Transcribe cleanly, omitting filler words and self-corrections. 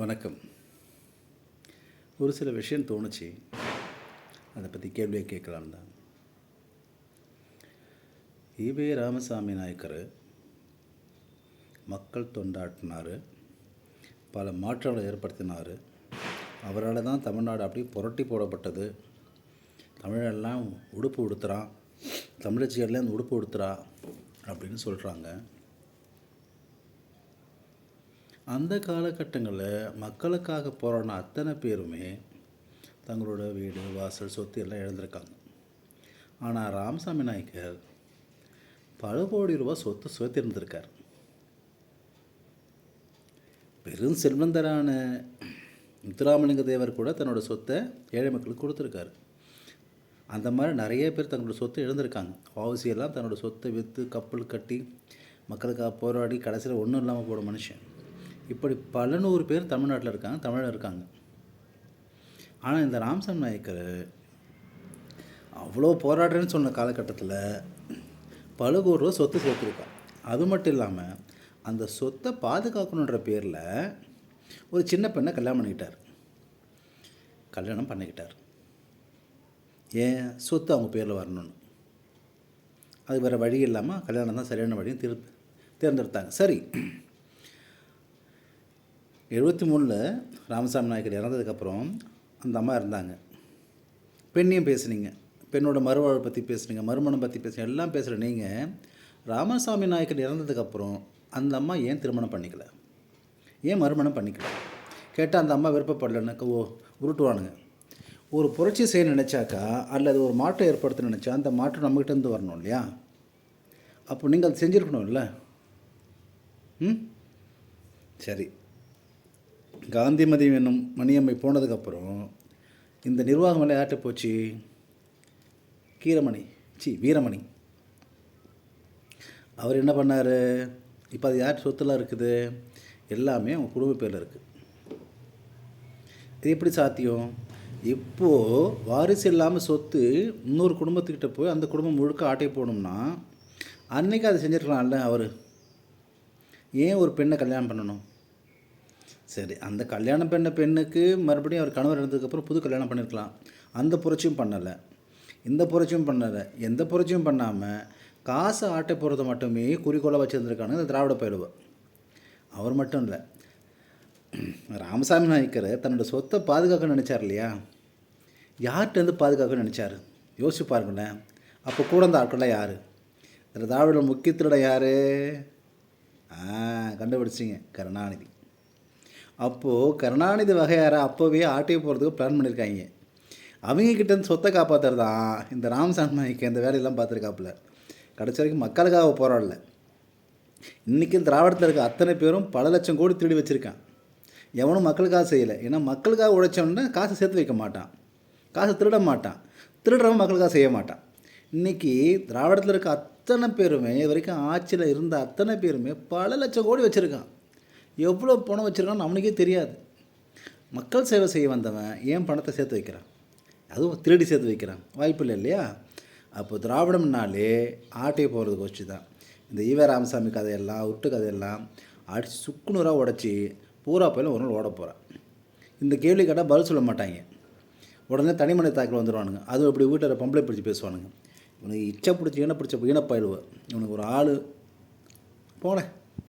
வணக்கம். ஒரு சில விஷயம் தோணுச்சு, அதை பற்றி கேள்வியை கேட்கலான்னு தான். ஈவே ராமசாமி நாயக்கர் மக்கள் தொண்டாட்டினார், பல மாற்றங்களை ஏற்படுத்தினார். அவரால் தான் தமிழ்நாடு அப்படியே புரட்டி போடப்பட்டது. தமிழெல்லாம் உடுப்பு உடுத்துகிறான், தமிழச்சியெல்லாம் உடுப்பு உடுத்துறா அப்படின்னு சொல்கிறாங்க. அந்த காலகட்டங்களில் மக்களுக்காக போராடின அத்தனை பேருமே தங்களோட வீடு வாசல் சொத்து எல்லாம் இழந்திருக்காங்க. ஆனால் ராமசாமி நாயக்கர் பல கோடி ரூபா சொத்து சேர்த்திருந்திருக்கார். பெரும் செல்வந்தரான முத்துராமலிங்க தேவர் கூட தன்னோட சொத்தை ஏழை மக்களுக்கு கொடுத்துருக்காரு. அந்த மாதிரி நிறைய பேர் தங்களோட சொத்தை இழந்திருக்காங்க. வாவசியெல்லாம் தன்னோட சொத்தை விற்று கப்பல் கட்டி மக்களுக்காக போராடி கடைசியில் ஒன்றும் இல்லாமல் போட மனுஷன். இப்படி பல நூறு பேர் தமிழ்நாட்டில் இருக்காங்க, தமிழில் இருக்காங்க. ஆனால் இந்த ராமசாமி நாயக்கர் அவ்வளோ போராடுறேன்னு சொன்ன காலகட்டத்தில் பல கோடி ரூபா சொத்து சேர்த்துருக்கார். அது மட்டும் இல்லாமல் அந்த சொத்தை பாதுகாக்கணுன்ற பேரில் ஒரு சின்ன பெண்ணை கல்யாணம் பண்ணிக்கிட்டார். ஏன்? சொத்து அவங்க பேரில் வரணும்னு. அது வேறு வழி இல்லாமல் கல்யாணம் தான் சரியான வழியும் தேர்ந்தெடுத்தாங்க. சரி, 73 ராமசாமி நாயக்கர் இறந்ததுக்கப்புறம் அந்த அம்மா இருந்தாங்க. பெண்ணையும் பேசுனீங்க, பெண்ணோட மறுவாழ்வை பற்றி பேசுனீங்க, மறுமணம் பற்றி பேசுனீங்க, எல்லாம் பேசுகிற நீங்கள் ராமசாமி நாயக்கர் இறந்ததுக்கப்புறம் அந்த அம்மா ஏன் திருமணம் பண்ணிக்கல, ஏன் மறுமணம் பண்ணிக்கல கேட்டால் அந்த அம்மா விருப்பப்படலைன்னு உருட்டுவானுங்க. ஒரு புரட்சி செய்ய நினச்சாக்கா அல்லது ஒரு மாற்றம் ஏற்படுத்த நினச்சா அந்த மாற்றம் நம்மகிட்டேருந்து வரணும் இல்லையா? அப்போ நீங்கள் அது செஞ்சுருக்கணும்ல. சரி, காந்திமதி என்னும் மணியம்மை போனதுக்கப்புறம் இந்த நிர்வாகம் எல்லாம் யார்கிட்ட போச்சு? வீரமணி. அவர் என்ன பண்ணார்? இப்போ அது யார் சொத்துலாம் இருக்குது? எல்லாமே அவங்க குடும்ப பேரில் இருக்குது. இது எப்படி சாத்தியம்? இப்போது வாரிசு இல்லாமல் சொத்து இன்னொரு குடும்பத்துக்கிட்ட போய் அந்த குடும்பம் முழுக்க ஆட்டை போகணும்னா அன்றைக்கி அதை செஞ்சுருக்கலாம்ல. அவர் ஏன் ஒரு பெண்ணை கல்யாணம் பண்ணணும்? சரி, அந்த கல்யாணம் பண்ண பெண்ணுக்கு மறுபடியும் அவர் கணவர் இருந்ததுக்கப்புறம் புது கல்யாணம் பண்ணியிருக்கலாம். அந்த புரட்சியும் பண்ணலை, இந்த புரட்சியும் பண்ணலை. எந்த புரட்சியும் பண்ணாமல் காசை ஆட்டை போகிறத மட்டுமே குறிக்கோளாக வச்சுருந்துருக்காங்க இந்த திராவிட பயிலுவை. அவர் மட்டும் இல்லை, ராமசாமி நாயக்கர் தன்னோட சொத்தை பாதுகாக்க நினச்சார் இல்லையா? யார்கிட்டேருந்து பாதுகாக்க நினச்சார்? யோசிச்சு பாருங்களேன். அப்போ கூட அந்த ஆட்கள்லாம் யார்? இதில் திராவிட முக்கிய திருட யார்? கண்டுபிடிச்சிங்க, கருணாநிதி. அப்போது கருணாநிதி வகையார அப்போவே ஆட்டையை போகிறதுக்கு பிளான் பண்ணியிருக்காங்க. அவங்கக்கிட்டேருந்து சொத்தை காப்பாற்றுறது தான் இந்த ராமசாமி நாயக்கர் இந்த வேலையெல்லாம் பார்த்துருக்காப்புல. கடைசி வரைக்கும் மக்களுக்காக போராடல. இன்றைக்கி திராவிடத்தில் இருக்க அத்தனை பேரும் பல லட்சம் கோடி திருடி வச்சுருக்கான். எவனும் மக்களுக்காக செய்யலை. ஏன்னா மக்களுக்காக உழைச்சவன்னா காசை சேர்த்து வைக்க மாட்டான், காசை திருட மாட்டான், திருடுறவன் மக்களுக்காக செய்ய மாட்டான். இன்றைக்கி திராவிடத்தில் இருக்க அத்தனை பேருமே, இது வரைக்கும் ஆட்சியில் இருந்த அத்தனை பேருமே பல லட்சம் கோடி வச்சுருக்கான். எவ்வளோ பணம் வச்சுருக்கான்னு அவனுக்கே தெரியாது. மக்கள் சேவை செய்ய வந்தவன் ஏன் பணத்தை சேர்த்து வைக்கிறான்? அதுவும் திருடி சேர்த்து வைக்கிறான்? வாய்ப்பு இல்லை இல்லையா? அப்போ திராவிடம்னாலே ஆட்டையை போகிறதுக்கு வச்சு தான் இந்த ஈவே ராமசாமி கதையெல்லாம் உருட்டு கதையெல்லாம் அடித்து சுக்குநூறாக உடச்சி பூரா பயிலும் ஒரு நாள் ஓட போகிறான். இந்த கேள்வி கேட்டால் பதில் சொல்ல மாட்டாங்க. உடனே தனிமனை தாக்கல் வந்துடுவானுங்க. அதுவும் இப்படி வீட்டில் பொம்பளை பிடிச்சி பேசுவானுங்க. இவனுக்கு இச்சை பிடிச்சி ஈன பிடிச்ச ஈனப்பயிலுவ. இவனுக்கு ஒரு ஆள் போனேன்